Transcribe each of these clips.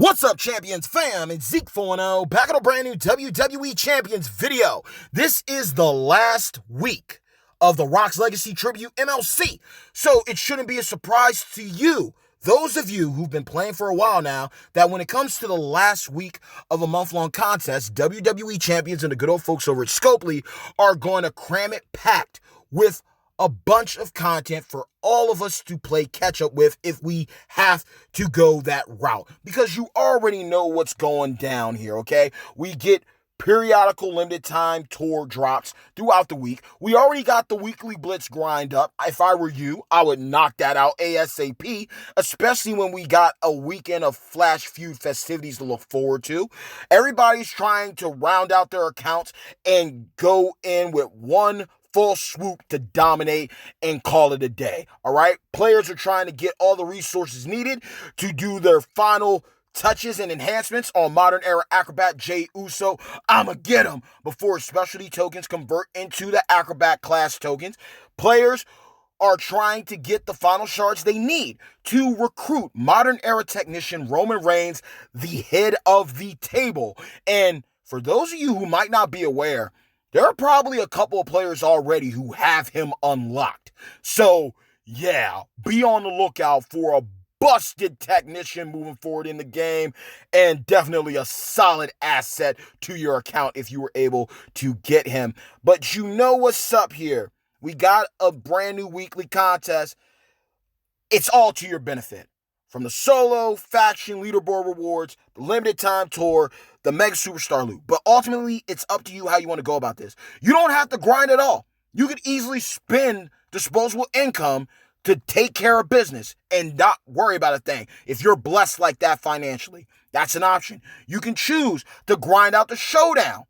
What's up, Champions fam? It's Zeke 4-0, back on a brand new WWE Champions video. This is the last week of the Rock's Legacy Tribute MLC, so it shouldn't be a surprise to you, those of you who've been playing for a while now, that when it comes to the last week of a month-long contest, WWE Champions and the good old folks over at Scopely are going to cram it packed with a bunch of content for all of us to play catch up with if we have to go that route. Because you already know what's going down here, okay? We get periodical limited time tour drops throughout the week. We already got the weekly blitz grind up. If I were you, I would knock that out ASAP, especially when we got a weekend of Flash Feud festivities to look forward to. Everybody's trying to round out their accounts and go in with one full swoop to dominate and call it a day, all right? Players are trying to get all the resources needed to do their final touches and enhancements on Modern Era Acrobat Jey Uso. I'ma get him before specialty tokens convert into the Acrobat class tokens. Players are trying to get the final shards they need to recruit Modern Era technician Roman Reigns, the head of the table. And for those of you who might not be aware, there are probably a couple of players already who have him unlocked. So, yeah, be on the lookout for a busted technician moving forward in the game, and definitely a solid asset to your account if you were able to get him. But you know what's up here. We got a brand new weekly contest. It's all to your benefit. From the solo, faction, leaderboard rewards, the limited time tour, the Mega Superstar loot. But ultimately, it's up to you how you want to go about this. You don't have to grind at all. You could easily spend disposable income to take care of business and not worry about a thing. If you're blessed like that financially, that's an option. You can choose to grind out the showdown.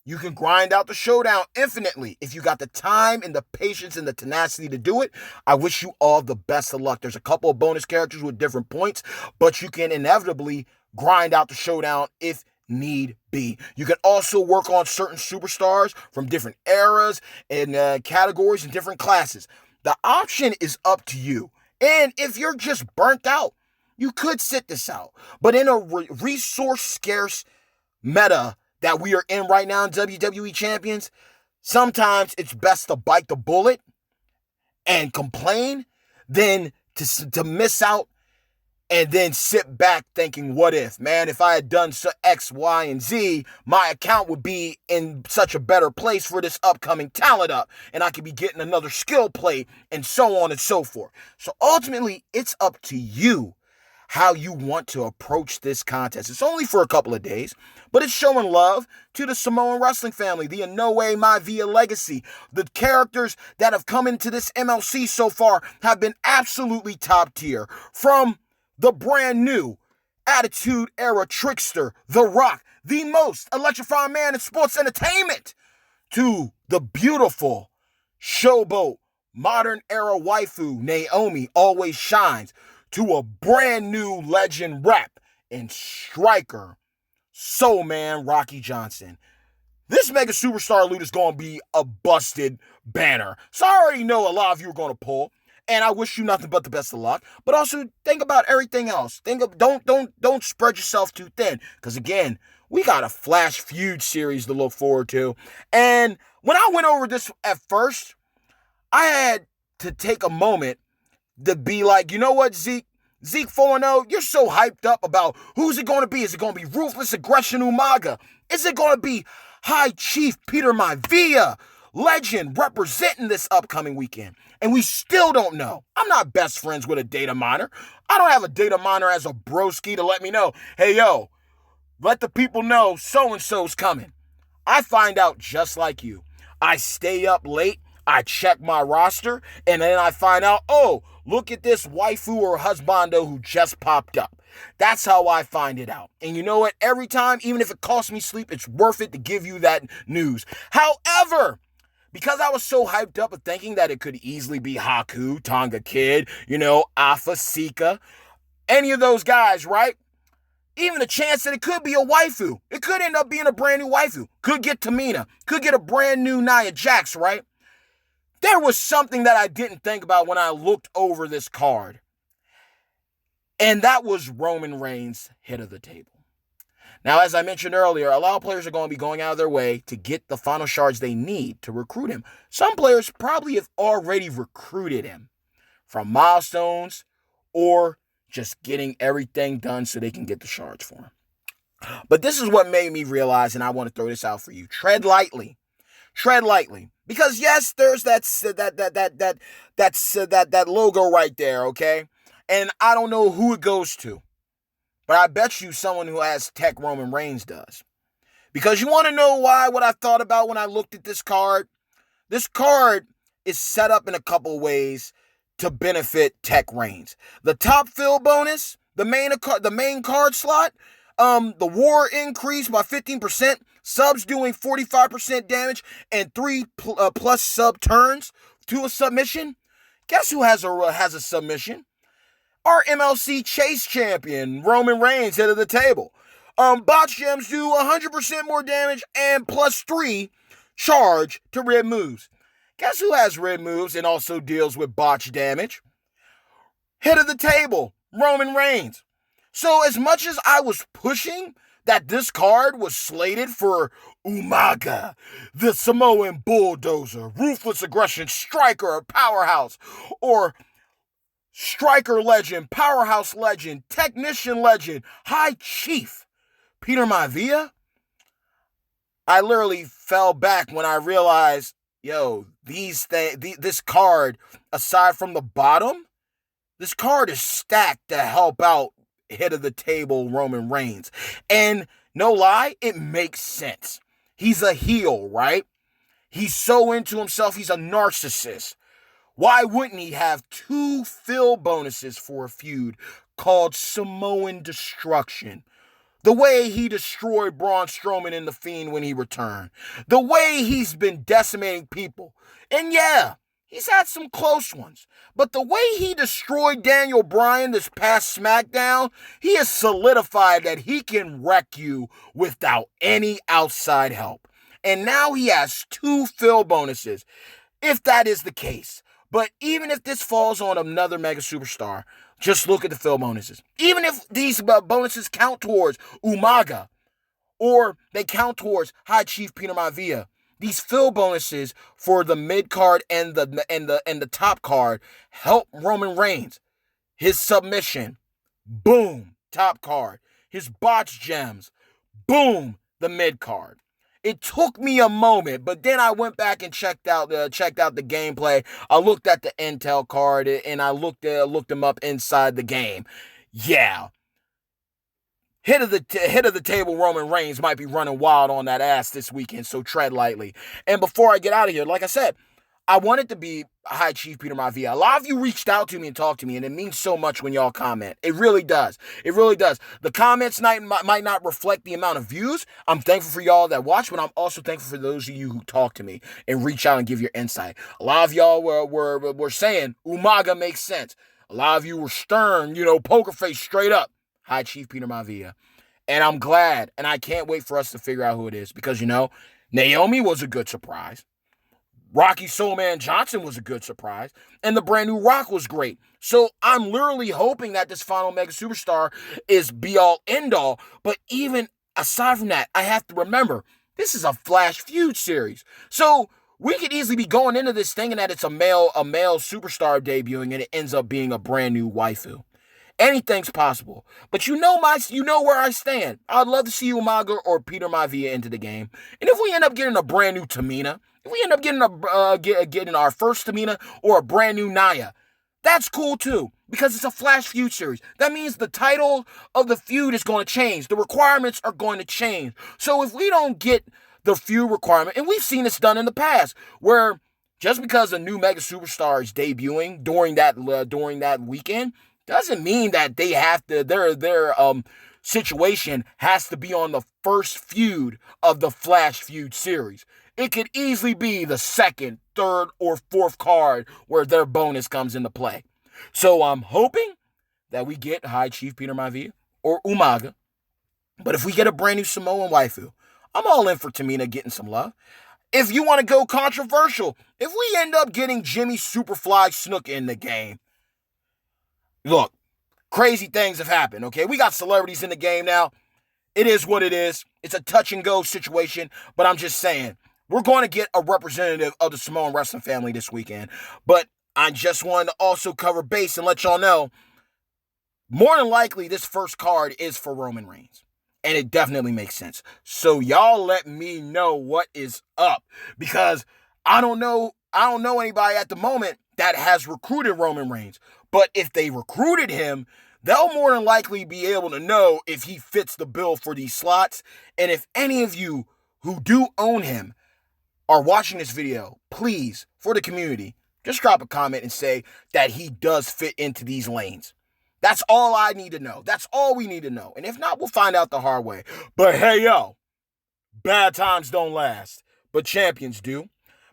You can grind out the showdown infinitely. If you got the time and the patience and the tenacity to do it, I wish you all the best of luck. There's a couple of bonus characters with different points, but you can inevitably grind out the showdown if need be. You can also work on certain superstars from different eras and categories and different classes. The option is up to you. And if you're just burnt out, you could sit this out. But in a resource scarce meta that we are in right now in WWE Champions, sometimes it's best to bite the bullet and complain than to miss out and then sit back thinking, what if? Man, if I had done X, Y, and Z, my account would be in such a better place for this upcoming talent up, and I could be getting another skill plate, and so on and so forth. So ultimately, it's up to you how you want to approach this contest. It's only for a couple of days, but it's showing love to the Samoan wrestling family, the Inoue Maivia legacy. The characters that have come into this MLC so far have been absolutely top tier. From the brand new Attitude Era trickster, The Rock, the most electrifying man in sports entertainment, to the beautiful showboat modern era waifu Naomi always shines, to a brand new legend rap and striker Soul Man Rocky Johnson. This Mega Superstar loot is going to be a busted banner. So I already know a lot of you are going to pull, and I wish you nothing but the best of luck. But also think about everything else. Don't spread yourself too thin, because again, we got a Flash Feud series to look forward to. And when I went over this at first, I had to take a moment to be like, you know what, Zeke 4-0, you're so hyped up about who's it going to be. Is it going to be Ruthless Aggression Umaga? Is it going to be High Chief Peter Maivia, legend, representing this upcoming weekend? And we still don't know. I'm not best friends with a data miner. I don't have a data miner as a broski to let me know, hey, yo, let the people know so-and-so's coming. I find out just like you. I stay up late, I check my roster, and then I find out, oh, look at this waifu or husbando who just popped up. That's how I find it out. And you know what? Every time, even if it costs me sleep, it's worth it to give you that news. However, because I was so hyped up of thinking that it could easily be Haku, Tonga Kid, Alpha, Sika, any of those guys, right? Even a chance that it could be a waifu. It could end up being a brand new waifu. Could get Tamina. Could get a brand new Nia Jax, right? There was something that I didn't think about when I looked over this card. And that was Roman Reigns' head of the table. Now, as I mentioned earlier, a lot of players are going to be going out of their way to get the final shards they need to recruit him. Some players probably have already recruited him from milestones or just getting everything done so they can get the shards for him. But this is what made me realize, and I want to throw this out for you. Tread lightly. Tread lightly. Because yes, there's that logo right there, okay? And I don't know who it goes to. But I bet you someone who has tech Roman Reigns does. Because you want to know why, what I thought about when I looked at this card? This card is set up in a couple ways to benefit Tech Reigns. The top fill bonus, the main card slot, the war increase by 15%, subs doing 45% damage, and 3 plus sub turns to a submission. Guess who has a submission? Our MLC Chase champion, Roman Reigns, head of the table. Botch gems do 100% more damage and plus 3 charge to red moves. Guess who has red moves and also deals with botch damage? Head of the table, Roman Reigns. So as much as I was pushing that this card was slated for Umaga, the Samoan bulldozer, ruthless aggression, striker, powerhouse, or striker legend, powerhouse legend, technician legend, high chief, Peter Maivia, I literally fell back when I realized, this card, aside from the bottom, this card is stacked to help out head of the table Roman Reigns. And no lie, it makes sense. He's a heel, right? He's so into himself, he's a narcissist. Why wouldn't he have 2 fill bonuses for a feud called Samoan Destruction? The way he destroyed Braun Strowman in The Fiend when he returned. The way he's been decimating people. And yeah, he's had some close ones. But the way he destroyed Daniel Bryan this past SmackDown, he has solidified that he can wreck you without any outside help. And now he has 2 fill bonuses, if that is the case. But even if this falls on another mega superstar, just look at the fill bonuses. Even if these bonuses count towards Umaga or they count towards High Chief Peter Maivia, these fill bonuses for the mid card and the top card help Roman Reigns. His submission, boom, top card. His botch gems, boom, the mid card. It took me a moment, but then I went back and checked out the gameplay. I looked at the intel card and I looked them up inside the game. Yeah, head of the table Roman Reigns might be running wild on that ass this weekend, so tread lightly. And before I get out of here, like I said, I wanted to be High Chief Peter Maivia. A lot of you reached out to me and talked to me, and it means so much when y'all comment. It really does. It really does. The comments might not reflect the amount of views. I'm thankful for y'all that watch, but I'm also thankful for those of you who talk to me and reach out and give your insight. A lot of y'all were saying Umaga makes sense. A lot of you were stern, poker face straight up. High Chief Peter Maivia. And I'm glad, and I can't wait for us to figure out who it is because, Naomi was a good surprise. Rocky Soulman Johnson was a good surprise. And the brand new Rock was great. So I'm literally hoping that this final mega superstar is be all end all. But even aside from that, I have to remember, this is a Flash feud series. So we could easily be going into this thinking that it's a male superstar debuting and it ends up being a brand new waifu. Anything's possible. But you know where I stand. I'd love to see Umaga or Peter Maivia into the game. And if we end up getting a brand new Tamina, if we end up getting our first Tamina or a brand new Nia, that's cool too. Because it's a Flash feud series. That means the title of the feud is going to change. The requirements are going to change. So if we don't get the feud requirement, and we've seen this done in the past, where just because a new mega superstar is debuting during that weekend, doesn't mean that they have to, their situation has to be on the first feud of the Flash feud series. It could easily be the second, third, or fourth card where their bonus comes into play. So I'm hoping that we get High Chief Peter Maivia or Umaga. But if we get a brand new Samoan waifu, I'm all in for Tamina getting some love. If you want to go controversial, if we end up getting Jimmy Superfly Snuka in the game, look, crazy things have happened, okay? We got celebrities in the game now. It is what it is. It's a touch and go situation, but I'm just saying, we're going to get a representative of the Samoan wrestling family this weekend. But I just wanted to also cover base and let y'all know, more than likely, this first card is for Roman Reigns. And it definitely makes sense. So y'all let me know what is up. Because I don't know anybody at the moment that has recruited Roman Reigns. But if they recruited him, they'll more than likely be able to know if he fits the bill for these slots. And if any of you who do own him are watching this video, please, for the community, just drop a comment and say that he does fit into these lanes. That's all I need to know. That's all we need to know. And if not, we'll find out the hard way. But hey, yo, bad times don't last, but champions do.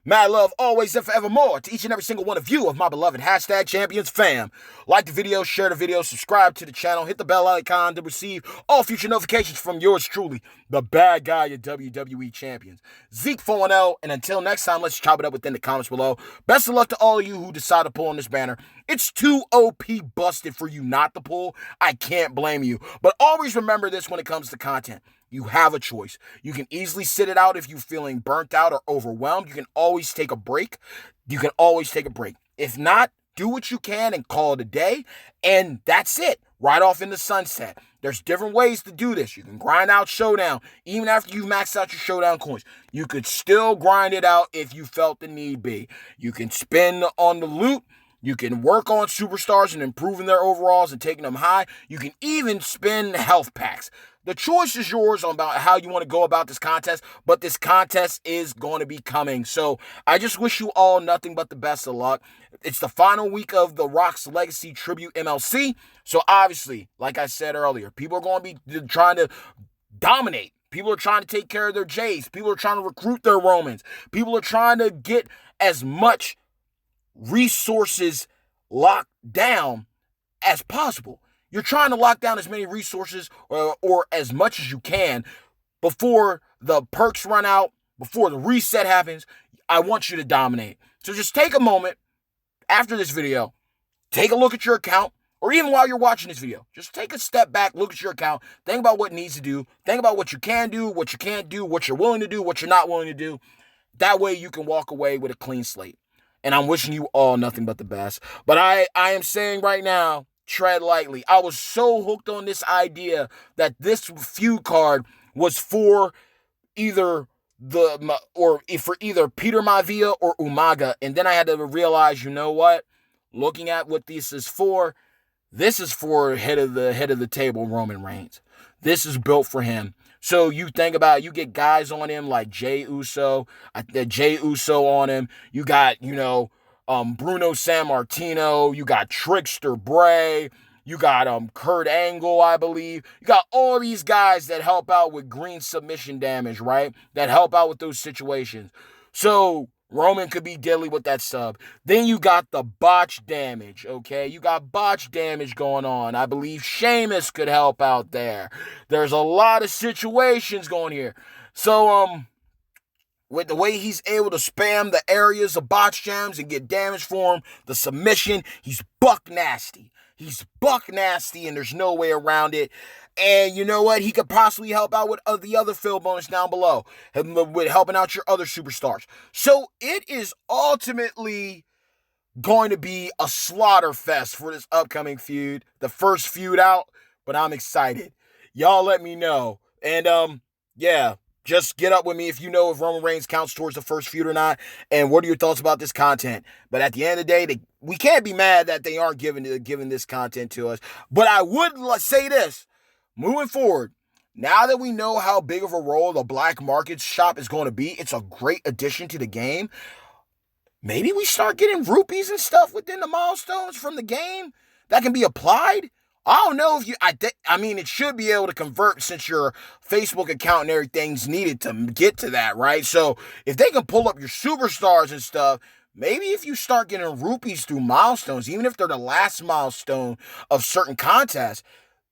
Mad love always and forevermore to each and every single one of you of my beloved #champions fam. Like the video, share the video, subscribe to the channel, hit the bell icon to receive all future notifications from yours truly, the bad guy of WWE champions, Zeke 4-0. And until next time, let's chop it up within the comments below. Best of luck to all of you who decide to pull on this banner. It's too OP busted for you not to pull. I can't blame you. But always remember this when it comes to content. You have a choice. You can easily sit it out if you're feeling burnt out or overwhelmed. You can always take a break. If not, do what you can and call it a day. And that's it. Right off in the sunset. There's different ways to do this. You can grind out Showdown. Even after you've maxed out your Showdown coins, you could still grind it out if you felt the need be. You can spend on the loot. You can work on superstars and improving their overalls and taking them high. You can even spend health packs. The choice is yours on about how you want to go about this contest, but this contest is going to be coming. So I just wish you all nothing but the best of luck. It's the final week of the Rock's Legacy Tribute MLC. So obviously, like I said earlier, people are going to be trying to dominate. People are trying to take care of their Jays. People are trying to recruit their Romans. People are trying to get as much resources locked down as possible. You're trying to lock down as many resources or as much as you can before the perks run out, before the reset happens. I want you to dominate. So just take a moment after this video, take a look at your account, or even while you're watching this video, just take a step back, look at your account, think about what needs to do, think about what you can do, what you can't do, what you're willing to do, what you're not willing to do. That way you can walk away with a clean slate. And I'm wishing you all nothing but the best. But I am saying right now, tread lightly. I was so hooked on this idea that this feud card was for either Peter Maivia or Umaga. And then I had to realize, you know what? Looking at what this is for head of the table Roman Reigns. This is built for him. So you think about it, you get guys on him like Jey Uso on him. You got, Bruno Sammartino. You got Trickster Bray. You got Kurt Angle, I believe. You got all these guys that help out with green submission damage, right? That help out with those situations. So Roman could be deadly with that sub. Then you got the botch damage, okay? You got botch damage going on. I believe Sheamus could help out there. There's a lot of situations going here. So, with the way he's able to spam the areas of botch jams and get damage for him, the submission, he's buck nasty. He's buck nasty, and there's no way around it. And you know what? He could possibly help out with the other fill bonus down below, with helping out your other superstars. So it is ultimately going to be a slaughter fest for this upcoming feud. The first feud out, but I'm excited. Y'all let me know. And yeah, just get up with me if you know if Roman Reigns counts towards the first feud or not, and what are your thoughts about this content. But at the end of the day, we can't be mad that they aren't giving this content to us. But I would say this. Moving forward, now that we know how big of a role the black market shop is going to be, it's a great addition to the game. Maybe we start getting rupees and stuff within the milestones from the game that can be applied. I don't know if it should be able to convert since your Facebook account and everything's needed to get to that, right? So if they can pull up your superstars and stuff, maybe if you start getting rupees through milestones, even if they're the last milestone of certain contests,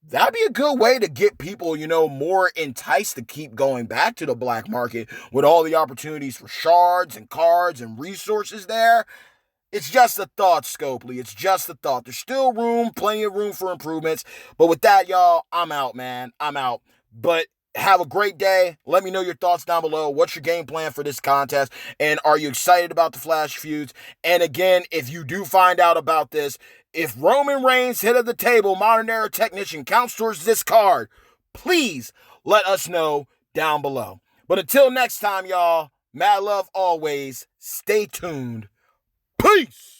that'd be a good way to get people, more enticed to keep going back to the black market with all the opportunities for shards and cards and resources there. It's just a thought, Scopely. It's just a thought. There's still plenty of room for improvements. But with that, y'all, I'm out, man. I'm out. But have a great day. Let me know your thoughts down below. What's your game plan for this contest? And are you excited about the Flash feuds? And again, if you do find out about this, if Roman Reigns' head of the table, modern era technician, counts towards this card, please let us know down below. But until next time, y'all, mad love always. Stay tuned. Peace!